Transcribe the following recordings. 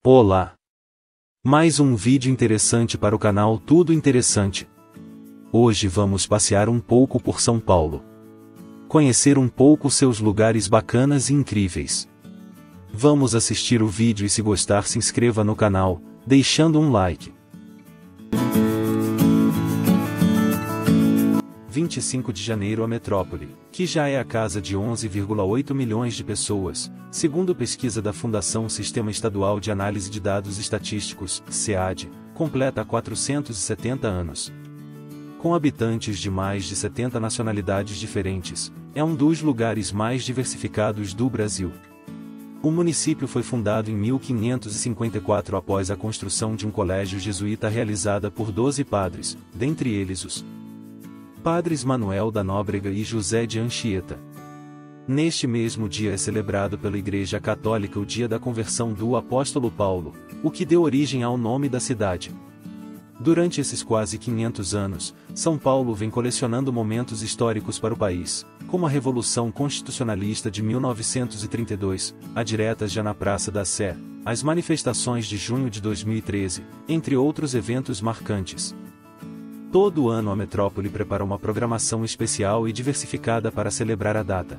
Olá! Mais um vídeo interessante para o canal Tudo Interessante. Hoje vamos passear um pouco por São Paulo. Conhecer um pouco seus lugares bacanas e incríveis. Vamos assistir o vídeo e se gostar se inscreva no canal, deixando um like. 25 de janeiro a metrópole, que já é a casa de 11,8 milhões de pessoas, segundo pesquisa da Fundação Sistema Estadual de Análise de Dados Estatísticos, SEAD, completa 470 anos. Com habitantes de mais de 70 nacionalidades diferentes, é um dos lugares mais diversificados do Brasil. O município foi fundado em 1554 após a construção de um colégio jesuíta realizada por 12 padres, dentre eles os Padres Manuel da Nóbrega e José de Anchieta. Neste mesmo dia é celebrado pela Igreja Católica o dia da conversão do apóstolo Paulo, o que deu origem ao nome da cidade. Durante esses quase 500 anos, São Paulo vem colecionando momentos históricos para o país, como a Revolução Constitucionalista de 1932, a diretas já na Praça da Sé, as manifestações de junho de 2013, entre outros eventos marcantes. Todo ano a metrópole prepara uma programação especial e diversificada para celebrar a data.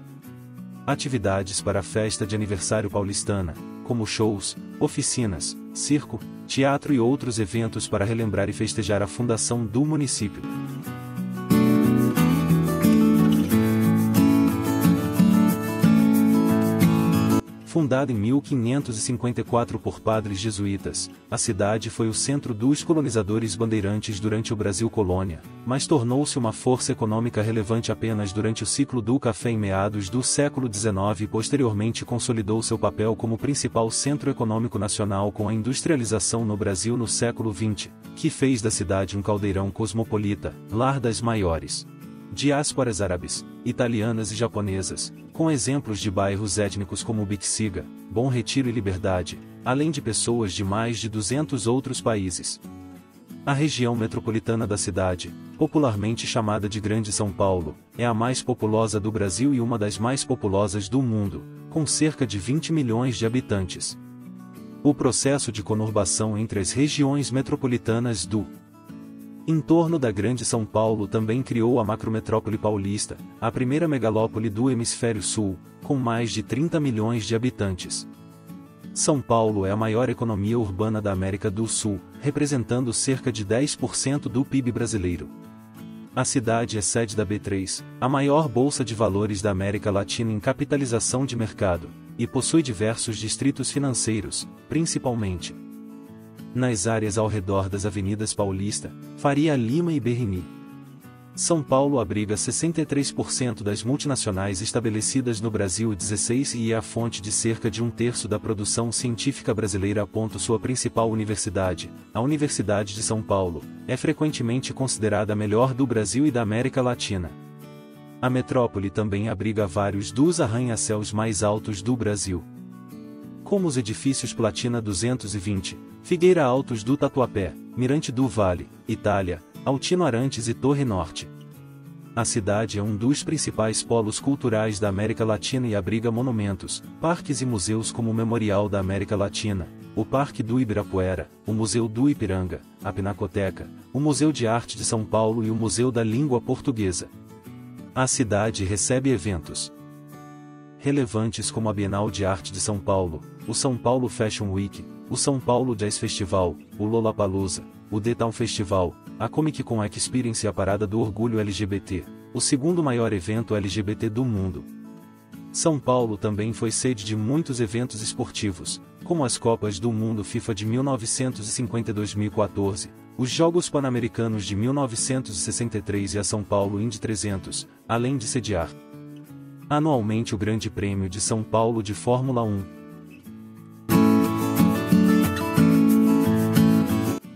Atividades para a festa de aniversário paulistana, como shows, oficinas, circo, teatro e outros eventos para relembrar e festejar a fundação do município. Fundada em 1554 por padres jesuítas, a cidade foi o centro dos colonizadores bandeirantes durante o Brasil colônia, mas tornou-se uma força econômica relevante apenas durante o ciclo do café em meados do século XIX e posteriormente consolidou seu papel como principal centro econômico nacional com a industrialização no Brasil no século XX, que fez da cidade um caldeirão cosmopolita, lar das maiores diásporas árabes, italianas e japonesas, com exemplos de bairros étnicos como Bixiga, Bom Retiro e Liberdade, além de pessoas de mais de 200 outros países. A região metropolitana da cidade, popularmente chamada de Grande São Paulo, é a mais populosa do Brasil e uma das mais populosas do mundo, com cerca de 20 milhões de habitantes. O processo de conurbação entre as regiões metropolitanas do entorno da Grande São Paulo também criou a macrometrópole paulista, a primeira megalópole do Hemisfério Sul, com mais de 30 milhões de habitantes. São Paulo é a maior economia urbana da América do Sul, representando cerca de 10% do PIB brasileiro. A cidade é sede da B3, a maior bolsa de valores da América Latina em capitalização de mercado, e possui diversos distritos financeiros, principalmente nas áreas ao redor das avenidas Paulista, Faria Lima e Berrini. São Paulo abriga 63% das multinacionais estabelecidas no Brasil e 16% e é a fonte de cerca de 1/3 da produção científica brasileira. Sua principal universidade, a Universidade de São Paulo, é frequentemente considerada a melhor do Brasil e da América Latina. A metrópole também abriga vários dos arranha-céus mais altos do Brasil, como os edifícios Platina 220, Figueira Altos do Tatuapé, Mirante do Vale, Itália, Altino Arantes e Torre Norte. A cidade é um dos principais polos culturais da América Latina e abriga monumentos, parques e museus como o Memorial da América Latina, o Parque do Ibirapuera, o Museu do Ipiranga, a Pinacoteca, o Museu de Arte de São Paulo e o Museu da Língua Portuguesa. A cidade recebe eventos relevantes como a Bienal de Arte de São Paulo, o São Paulo Fashion Week, o São Paulo Jazz Festival, o Lollapalooza, o The Town Festival, a Comic Con Experience e a Parada do Orgulho LGBT, o segundo maior evento LGBT do mundo. São Paulo também foi sede de muitos eventos esportivos, como as Copas do Mundo FIFA de 1950 e 2014, os Jogos Pan-Americanos de 1963 e a São Paulo Indy 300, além de sediar anualmente o Grande Prêmio de São Paulo de Fórmula 1.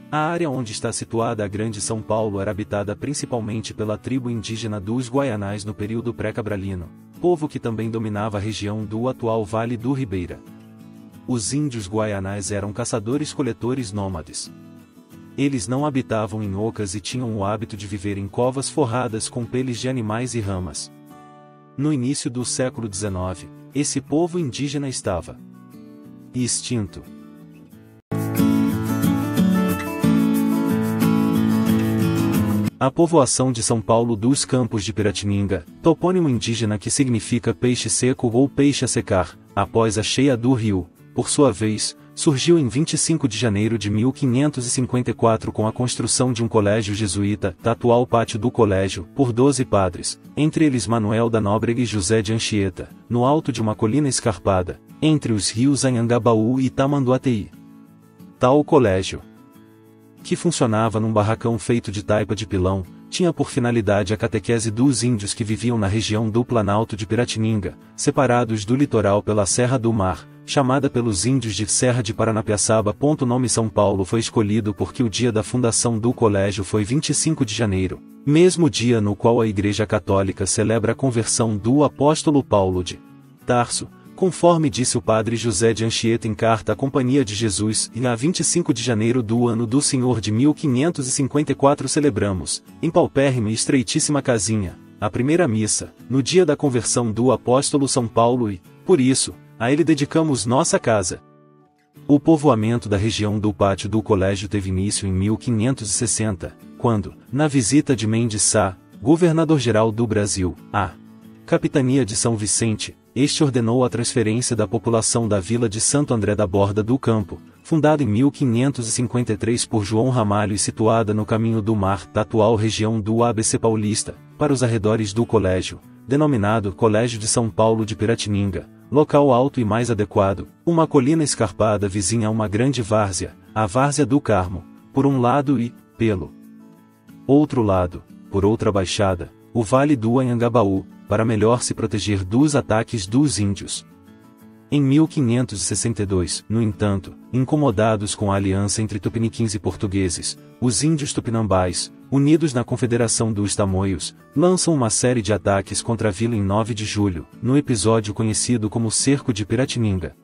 A área onde está situada a Grande São Paulo era habitada principalmente pela tribo indígena dos Guaianás no período pré-cabralino, povo que também dominava a região do atual Vale do Ribeira. Os índios Guaianás eram caçadores-coletores nômades. Eles não habitavam em ocas e tinham o hábito de viver em covas forradas com peles de animais e ramas. No início do século XIX, esse povo indígena estava extinto. A povoação de São Paulo dos Campos de Piratininga, topônimo indígena que significa peixe seco ou peixe a secar, após a cheia do rio, por sua vez, surgiu em 25 de janeiro de 1554 com a construção de um colégio jesuíta, da atual pátio do colégio, por 12 padres, entre eles Manuel da Nóbrega e José de Anchieta, no alto de uma colina escarpada, entre os rios Anhangabaú e Tamanduateí. Tal colégio, que funcionava num barracão feito de taipa de pilão, tinha por finalidade a catequese dos índios que viviam na região do Planalto de Piratininga, separados do litoral pela Serra do Mar, chamada pelos índios de Serra de Paranapiaçaba. O nome São Paulo foi escolhido porque o dia da fundação do colégio foi 25 de janeiro, mesmo dia no qual a Igreja Católica celebra a conversão do apóstolo Paulo de Tarso, conforme disse o padre José de Anchieta em carta à Companhia de Jesus, e a 25 de janeiro do ano do Senhor de 1554 celebramos, em paupérrima e estreitíssima casinha, a primeira missa, no dia da conversão do apóstolo São Paulo e, por isso, a ele dedicamos nossa casa. O povoamento da região do pátio do colégio teve início em 1560, quando, na visita de Mendes Sá, governador-geral do Brasil, à Capitania de São Vicente, este ordenou a transferência da população da vila de Santo André da Borda do Campo, fundada em 1553 por João Ramalho e situada no caminho do mar da atual região do ABC Paulista, para os arredores do colégio, denominado Colégio de São Paulo de Piratininga, local alto e mais adequado, uma colina escarpada vizinha a uma grande várzea, a Várzea do Carmo, por um lado e, pelo outro lado, por outra baixada, o Vale do Anhangabaú, para melhor se proteger dos ataques dos índios. Em 1562, no entanto, incomodados com a aliança entre tupiniquins e portugueses, os índios tupinambás, unidos na Confederação dos Tamoios, lançam uma série de ataques contra a vila em 9 de julho, no episódio conhecido como Cerco de Piratininga.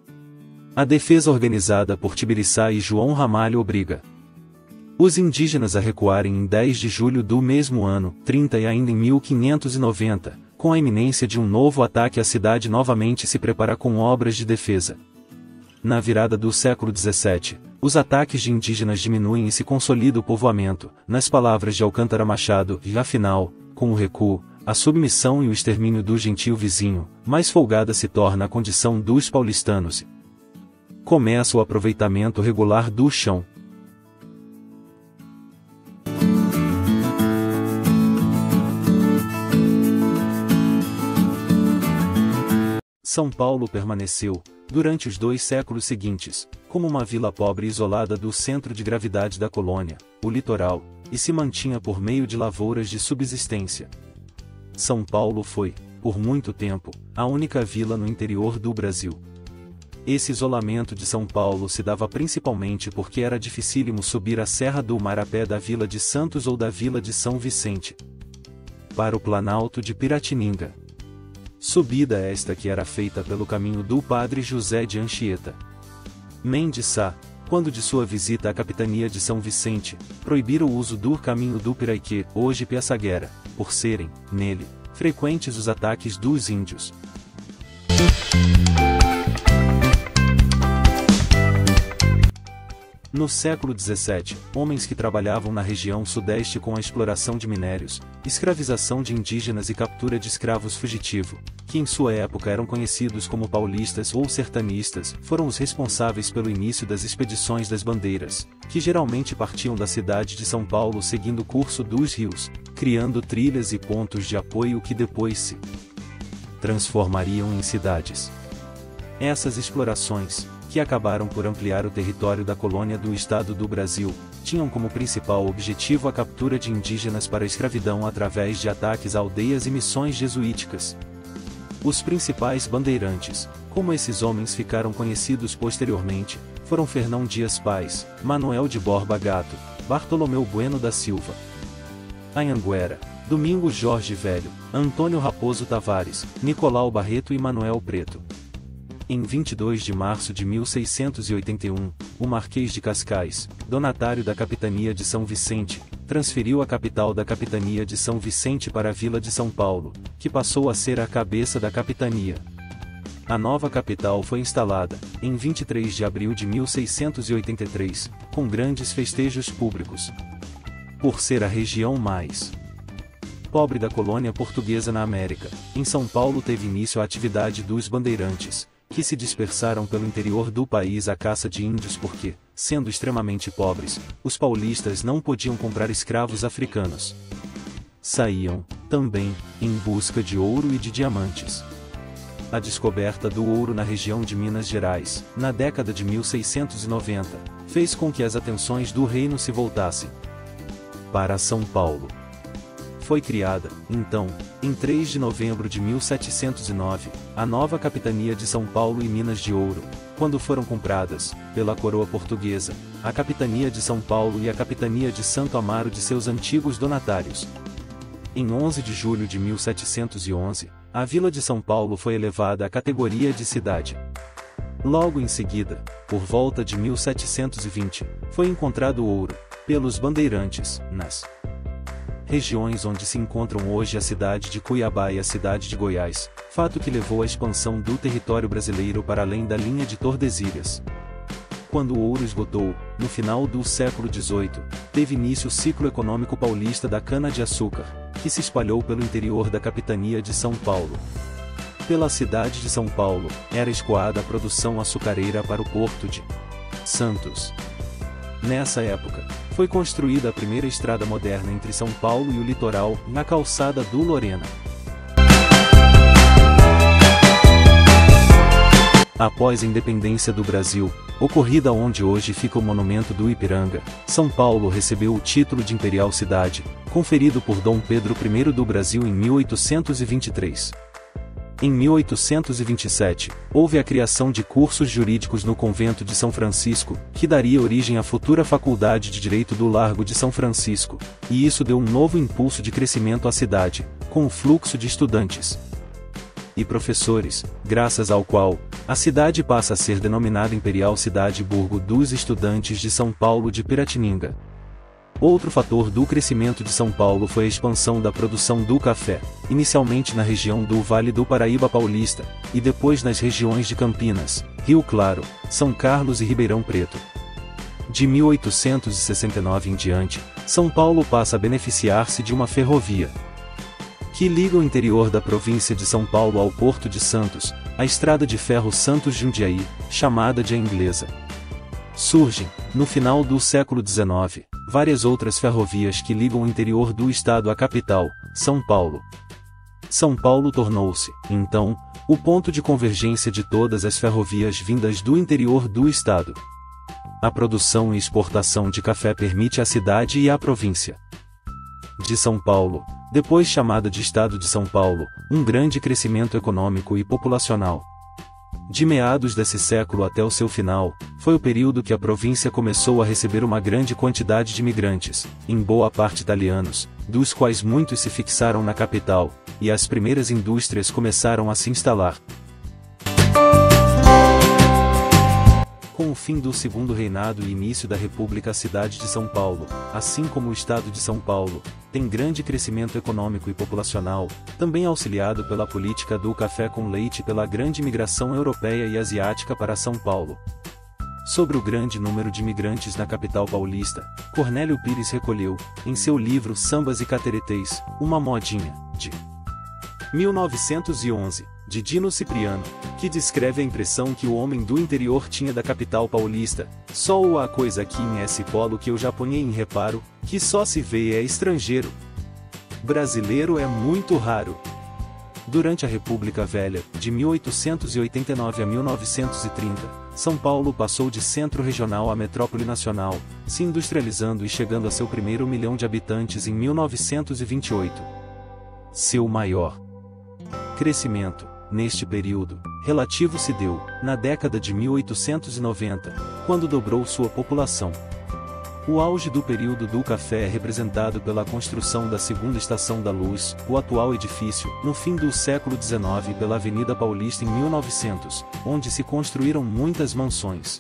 A defesa organizada por Tibiriçá e João Ramalho obriga os indígenas a recuarem em 10 de julho do mesmo ano, 30 e ainda em 1590, com a iminência de um novo ataque a cidade novamente se prepara com obras de defesa. Na virada do século XVII, os ataques de indígenas diminuem e se consolida o povoamento, nas palavras de Alcântara Machado, e afinal, com o recuo, a submissão e o extermínio do gentil vizinho, mais folgada se torna a condição dos paulistanos. Começa o aproveitamento regular do chão. São Paulo permaneceu, durante os 2 séculos seguintes, como uma vila pobre e isolada do centro de gravidade da colônia, o litoral, e se mantinha por meio de lavouras de subsistência. São Paulo foi, por muito tempo, a única vila no interior do Brasil. Esse isolamento de São Paulo se dava principalmente porque era dificílimo subir a Serra do Mar a pé da Vila de Santos ou da Vila de São Vicente para o Planalto de Piratininga. Subida esta que era feita pelo caminho do padre José de Anchieta. Mendes Sá, quando de sua visita à capitania de São Vicente, proibira o uso do caminho do Piraique, hoje Piaçaguera, por serem, nele, frequentes os ataques dos índios. No século XVII, homens que trabalhavam na região sudeste com a exploração de minérios, escravização de indígenas e captura de escravos fugitivo, que em sua época eram conhecidos como paulistas ou sertanistas, foram os responsáveis pelo início das expedições das bandeiras, que geralmente partiam da cidade de São Paulo seguindo o curso dos rios, criando trilhas e pontos de apoio que depois se transformariam em cidades. Essas explorações, que acabaram por ampliar o território da colônia do Estado do Brasil, tinham como principal objetivo a captura de indígenas para a escravidão através de ataques a aldeias e missões jesuíticas. Os principais bandeirantes, como esses homens ficaram conhecidos posteriormente, foram Fernão Dias Pais, Manuel de Borba Gato, Bartolomeu Bueno da Silva, Anhanguera, Domingos Jorge Velho, Antônio Raposo Tavares, Nicolau Barreto e Manuel Preto. Em 22 de março de 1681, o Marquês de Cascais, donatário da capitania de São Vicente, transferiu a capital da capitania de São Vicente para a vila de São Paulo, que passou a ser a cabeça da capitania. A nova capital foi instalada, em 23 de abril de 1683, com grandes festejos públicos. por ser a região mais pobre da colônia portuguesa na América, em São Paulo teve início a atividade dos bandeirantes, que se dispersaram pelo interior do país à caça de índios porque, sendo extremamente pobres, os paulistas não podiam comprar escravos africanos. Saíam, também, em busca de ouro e de diamantes. A descoberta do ouro na região de Minas Gerais, na década de 1690, fez com que as atenções do reino se voltassem para São Paulo. Foi criada, então, em 3 de novembro de 1709, a nova capitania de São Paulo e Minas de Ouro, quando foram compradas, pela coroa portuguesa, a capitania de São Paulo e a capitania de Santo Amaro de seus antigos donatários. Em 11 de julho de 1711, a vila de São Paulo foi elevada à categoria de cidade. Logo em seguida, por volta de 1720, foi encontrado ouro, pelos bandeirantes, nas regiões onde se encontram hoje a cidade de Cuiabá e a cidade de Goiás, fato que levou à expansão do território brasileiro para além da linha de Tordesilhas. Quando o ouro esgotou, no final do século XVIII, teve início o ciclo econômico paulista da cana-de-açúcar, que se espalhou pelo interior da capitania de São Paulo. Pela cidade de São Paulo, era escoada a produção açucareira para o porto de Santos. Nessa época, foi construída a primeira estrada moderna entre São Paulo e o litoral, na calçada do Lorena. Após a independência do Brasil, ocorrida onde hoje fica o monumento do Ipiranga, São Paulo recebeu o título de Imperial Cidade, conferido por Dom Pedro I do Brasil em 1823. Em 1827, houve a criação de cursos jurídicos no convento de São Francisco, que daria origem à futura Faculdade de Direito do Largo de São Francisco, e isso deu um novo impulso de crescimento à cidade, com o fluxo de estudantes e professores, graças ao qual, a cidade passa a ser denominada Imperial Cidade-Burgo dos Estudantes de São Paulo de Piratininga. Outro fator do crescimento de São Paulo foi a expansão da produção do café, inicialmente na região do Vale do Paraíba Paulista, e depois nas regiões de Campinas, Rio Claro, São Carlos e Ribeirão Preto. De 1869 em diante, São Paulo passa a beneficiar-se de uma ferrovia que liga o interior da província de São Paulo ao Porto de Santos, a Estrada de Ferro Santos-Jundiaí, chamada de a Inglesa. Surgem, no final do século XIX, várias outras ferrovias que ligam o interior do estado à capital, São Paulo. São Paulo tornou-se, então, o ponto de convergência de todas as ferrovias vindas do interior do estado. A produção e exportação de café permite à cidade e à província de São Paulo, depois chamada de Estado de São Paulo, um grande crescimento econômico e populacional. De meados desse século até o seu final, foi o período que a província começou a receber uma grande quantidade de imigrantes, em boa parte italianos, dos quais muitos se fixaram na capital, e as primeiras indústrias começaram a se instalar. Com o fim do Segundo Reinado e início da República, a cidade de São Paulo, assim como o estado de São Paulo, tem grande crescimento econômico e populacional, também auxiliado pela política do café com leite e pela grande imigração europeia e asiática para São Paulo. Sobre o grande número de imigrantes na capital paulista, Cornélio Pires recolheu, em seu livro Sambas e Cateretês, uma modinha, de 1911, de Dino Cipriano, que descreve a impressão que o homem do interior tinha da capital paulista. Só a coisa aqui em esse polo que eu já ponhei em reparo, que só se vê é estrangeiro. Brasileiro é muito raro. Durante a República Velha, de 1889 a 1930, São Paulo passou de centro regional a metrópole nacional, se industrializando e chegando a seu primeiro milhão de habitantes em 1928. Seu maior crescimento, neste período, relativo se deu, na década de 1890, quando dobrou sua população. O auge do período do café é representado pela construção da segunda Estação da Luz, o atual edifício, no fim do século XIX pela Avenida Paulista em 1900, onde se construíram muitas mansões.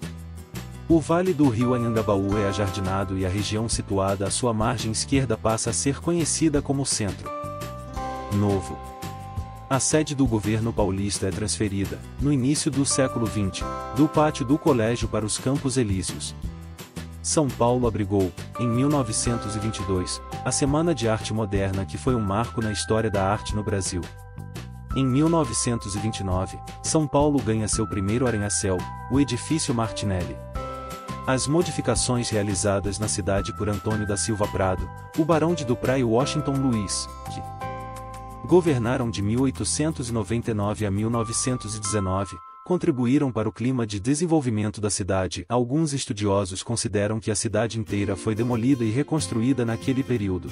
O Vale do Rio Anhangabaú é ajardinado e a região situada à sua margem esquerda passa a ser conhecida como Centro Novo. A sede do governo paulista é transferida, no início do século XX, do pátio do colégio para os Campos Elíseos. São Paulo abrigou, em 1922, a Semana de Arte Moderna, que foi um marco na história da arte no Brasil. Em 1929, São Paulo ganha seu primeiro arranha-céu, o Edifício Martinelli. As modificações realizadas na cidade por Antônio da Silva Prado, o Barão de Duprat e Washington Luiz, que governaram de 1899 a 1919, contribuíram para o clima de desenvolvimento da cidade. Alguns estudiosos consideram que a cidade inteira foi demolida e reconstruída naquele período.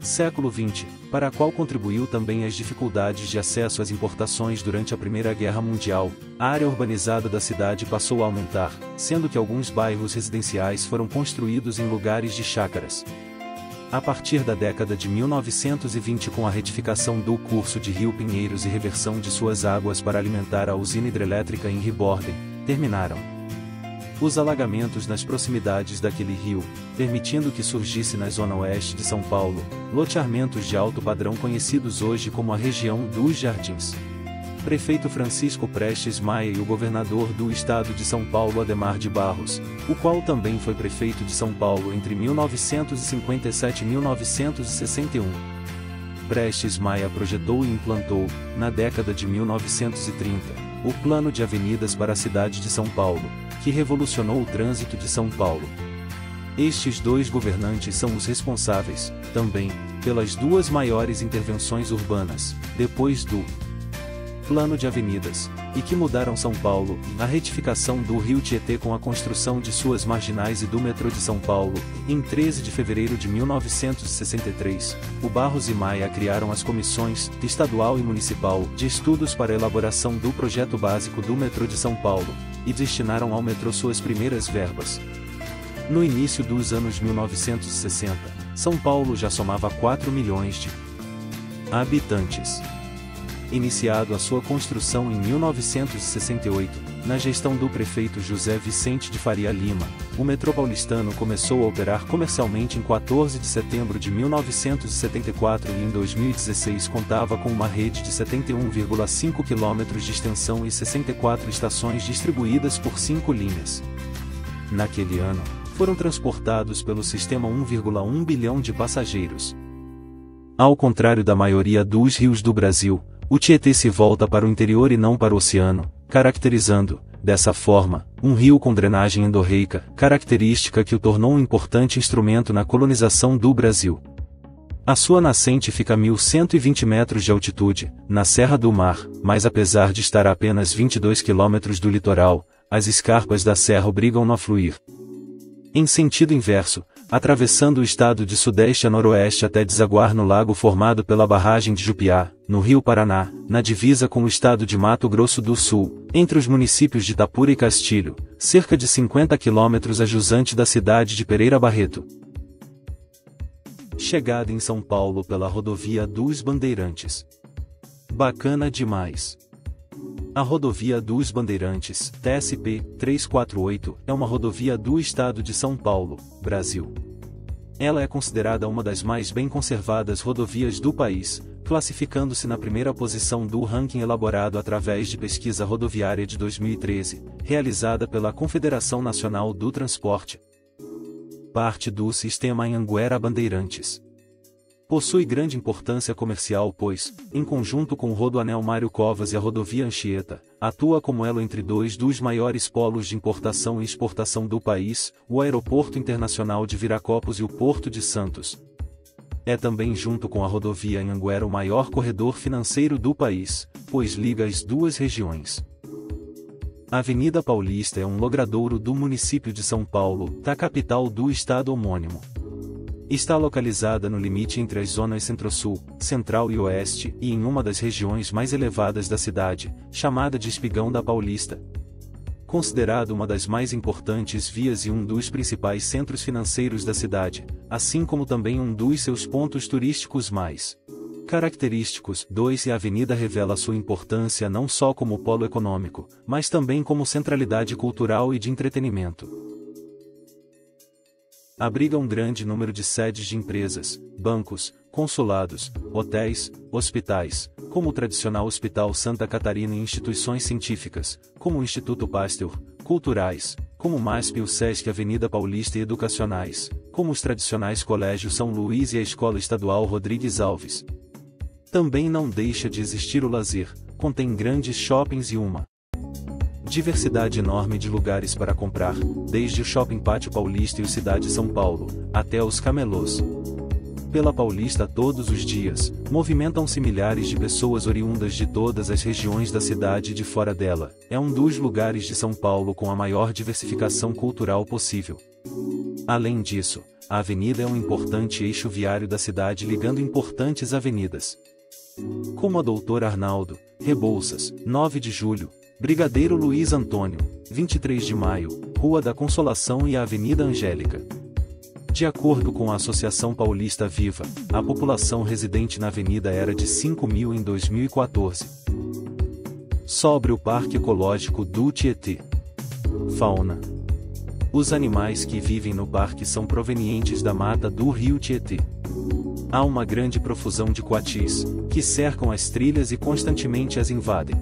Século XX, para a qual contribuiu também as dificuldades de acesso às importações durante a Primeira Guerra Mundial, a área urbanizada da cidade passou a aumentar, sendo que alguns bairros residenciais foram construídos em lugares de chácaras. A partir da década de 1920, com a retificação do curso de Rio Pinheiros e reversão de suas águas para alimentar a usina hidrelétrica em Riborden, terminaram os alagamentos nas proximidades daquele rio, permitindo que surgisse na zona oeste de São Paulo, loteamentos de alto padrão conhecidos hoje como a região dos Jardins. Prefeito Francisco Prestes Maia e o governador do estado de São Paulo Adhemar de Barros, o qual também foi prefeito de São Paulo entre 1957 e 1961. Prestes Maia projetou e implantou, na década de 1930, o Plano de Avenidas para a cidade de São Paulo, que revolucionou o trânsito de São Paulo. Estes dois governantes são os responsáveis, também, pelas duas maiores intervenções urbanas, depois do Plano de Avenidas, e que mudaram São Paulo, a retificação do Rio Tietê com a construção de suas marginais e do metrô de São Paulo. Em 13 de fevereiro de 1963, o Barros e Maia criaram as comissões, estadual e municipal, de estudos para a elaboração do projeto básico do metrô de São Paulo, e destinaram ao metrô suas primeiras verbas. No início dos anos 1960, São Paulo já somava 4 milhões de habitantes. Iniciado a sua construção em 1968, na gestão do prefeito José Vicente de Faria Lima, o metrô paulistano começou a operar comercialmente em 14 de setembro de 1974 e em 2016 contava com uma rede de 71,5 km de extensão e 64 estações distribuídas por 5 linhas. Naquele ano, foram transportados pelo sistema 1,1 bilhão de passageiros. Ao contrário da maioria dos rios do Brasil, o Tietê se volta para o interior e não para o oceano, caracterizando, dessa forma, um rio com drenagem endorreica, característica que o tornou um importante instrumento na colonização do Brasil. A sua nascente fica a 1.120 metros de altitude, na Serra do Mar, mas apesar de estar a apenas 22 quilômetros do litoral, as escarpas da serra obrigam-no a fluir em sentido inverso, atravessando o estado de sudeste a noroeste até desaguar no lago formado pela barragem de Jupiá, no Rio Paraná, na divisa com o estado de Mato Grosso do Sul, entre os municípios de Itapura e Castilho, cerca de 50 quilômetros a jusante da cidade de Pereira Barreto. Chegada em São Paulo pela rodovia dos Bandeirantes. Bacana demais! A Rodovia dos Bandeirantes, TSP-348, é uma rodovia do estado de São Paulo, Brasil. Ela é considerada uma das mais bem conservadas rodovias do país, classificando-se na primeira posição do ranking elaborado através de pesquisa rodoviária de 2013, realizada pela Confederação Nacional do Transporte. Parte do sistema Anhanguera-Bandeirantes. Possui grande importância comercial pois, em conjunto com o Rodoanel Mário Covas e a Rodovia Anchieta, atua como elo entre dois dos maiores polos de importação e exportação do país, o Aeroporto Internacional de Viracopos e o Porto de Santos. É também junto com a Rodovia Anhanguera o maior corredor financeiro do país, pois liga as duas regiões. A Avenida Paulista é um logradouro do município de São Paulo, da capital do estado homônimo. Está localizada no limite entre as zonas Centro-Sul, Central e Oeste, e em uma das regiões mais elevadas da cidade, chamada de Espigão da Paulista. Considerado uma das mais importantes vias e um dos principais centros financeiros da cidade, assim como também um dos seus pontos turísticos mais característicos. 2. E a avenida revela sua importância não só como polo econômico, mas também como centralidade cultural e de entretenimento. Abriga um grande número de sedes de empresas, bancos, consulados, hotéis, hospitais, como o tradicional Hospital Santa Catarina e instituições científicas, como o Instituto Pasteur, culturais, como o MASP e o SESC Avenida Paulista e educacionais, como os tradicionais Colégio São Luís e a Escola Estadual Rodrigues Alves. Também não deixa de existir o lazer, contém grandes shoppings e uma diversidade enorme de lugares para comprar, desde o Shopping Pátio Paulista e o Cidade São Paulo, até os camelôs. Pela Paulista todos os dias, movimentam-se milhares de pessoas oriundas de todas as regiões da cidade e de fora dela. É um dos lugares de São Paulo com a maior diversificação cultural possível. Além disso, a avenida é um importante eixo viário da cidade ligando importantes avenidas, como a Doutor Arnaldo, Rebouças, 9 de Julho, Brigadeiro Luiz Antônio, 23 de Maio, Rua da Consolação e a Avenida Angélica. De acordo com a Associação Paulista Viva, a população residente na avenida era de 5.000 em 2014. Sobre o Parque Ecológico do Tietê. Fauna. Os animais que vivem no parque são provenientes da mata do rio Tietê. Há uma grande profusão de coatis, que cercam as trilhas e constantemente as invadem.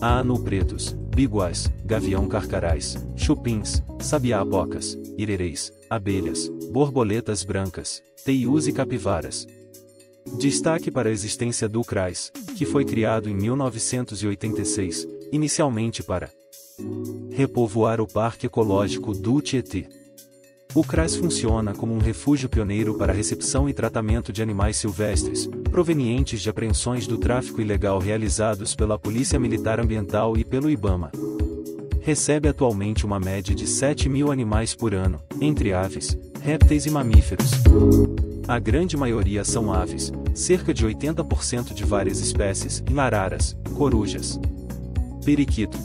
Há anu-pretos, biguás, gavião-carcarás, chupins, sabiá-bocas, irerês, abelhas, borboletas brancas, teius e capivaras. Destaque para a existência do CRAS, que foi criado em 1986, inicialmente para repovoar o Parque Ecológico do Tietê. O CRAS funciona como um refúgio pioneiro para a recepção e tratamento de animais silvestres, provenientes de apreensões do tráfico ilegal realizados pela Polícia Militar Ambiental e pelo IBAMA. Recebe atualmente uma média de 7.000 animais por ano, entre aves, répteis e mamíferos. A grande maioria são aves, cerca de 80% de várias espécies, araras, corujas, periquito.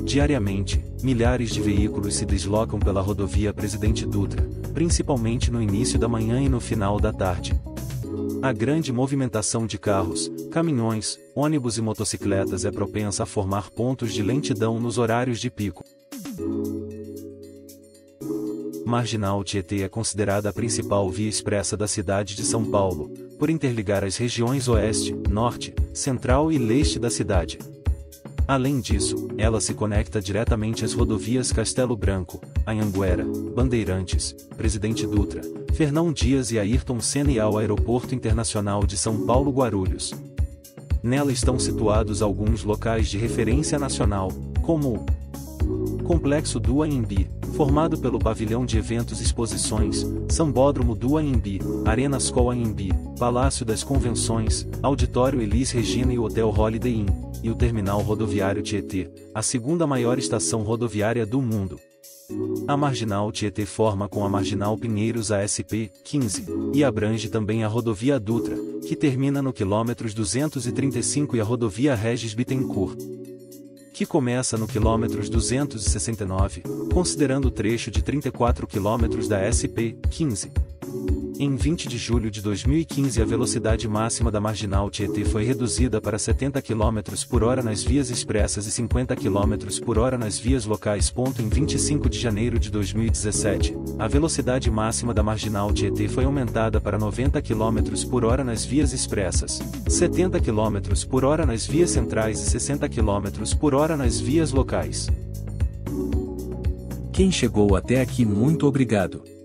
Diariamente, milhares de veículos se deslocam pela rodovia Presidente Dutra, principalmente no início da manhã e no final da tarde. A grande movimentação de carros, caminhões, ônibus e motocicletas é propensa a formar pontos de lentidão nos horários de pico. Marginal Tietê é considerada a principal via expressa da cidade de São Paulo, por interligar as regiões oeste, norte, central e leste da cidade. Além disso, ela se conecta diretamente às rodovias Castelo Branco, Anhanguera, Bandeirantes, Presidente Dutra, Fernão Dias e Ayrton Senna e ao Aeroporto Internacional de São Paulo Guarulhos. Nela estão situados alguns locais de referência nacional, como o Complexo do Anhembi, formado pelo Pavilhão de Eventos e Exposições, Sambódromo do Anhembi, Arena Skol Anhembi, Palácio das Convenções, Auditório Elis Regina e o Hotel Holiday Inn, e o Terminal Rodoviário Tietê, a segunda maior estação rodoviária do mundo. A Marginal Tietê forma com a Marginal Pinheiros a SP-15, e abrange também a Rodovia Dutra, que termina no quilômetros 235 e a Rodovia Regis Bittencourt, que começa no quilômetros 269, considerando o trecho de 34 quilômetros da SP-15. Em 20 de julho de 2015 a velocidade máxima da Marginal Tietê foi reduzida para 70 km por hora nas vias expressas e 50 km por hora nas vias locais. Em 25 de janeiro de 2017, a velocidade máxima da Marginal Tietê foi aumentada para 90 km por hora nas vias expressas, 70 km por hora nas vias centrais e 60 km por hora nas vias locais. Quem chegou até aqui, muito obrigado.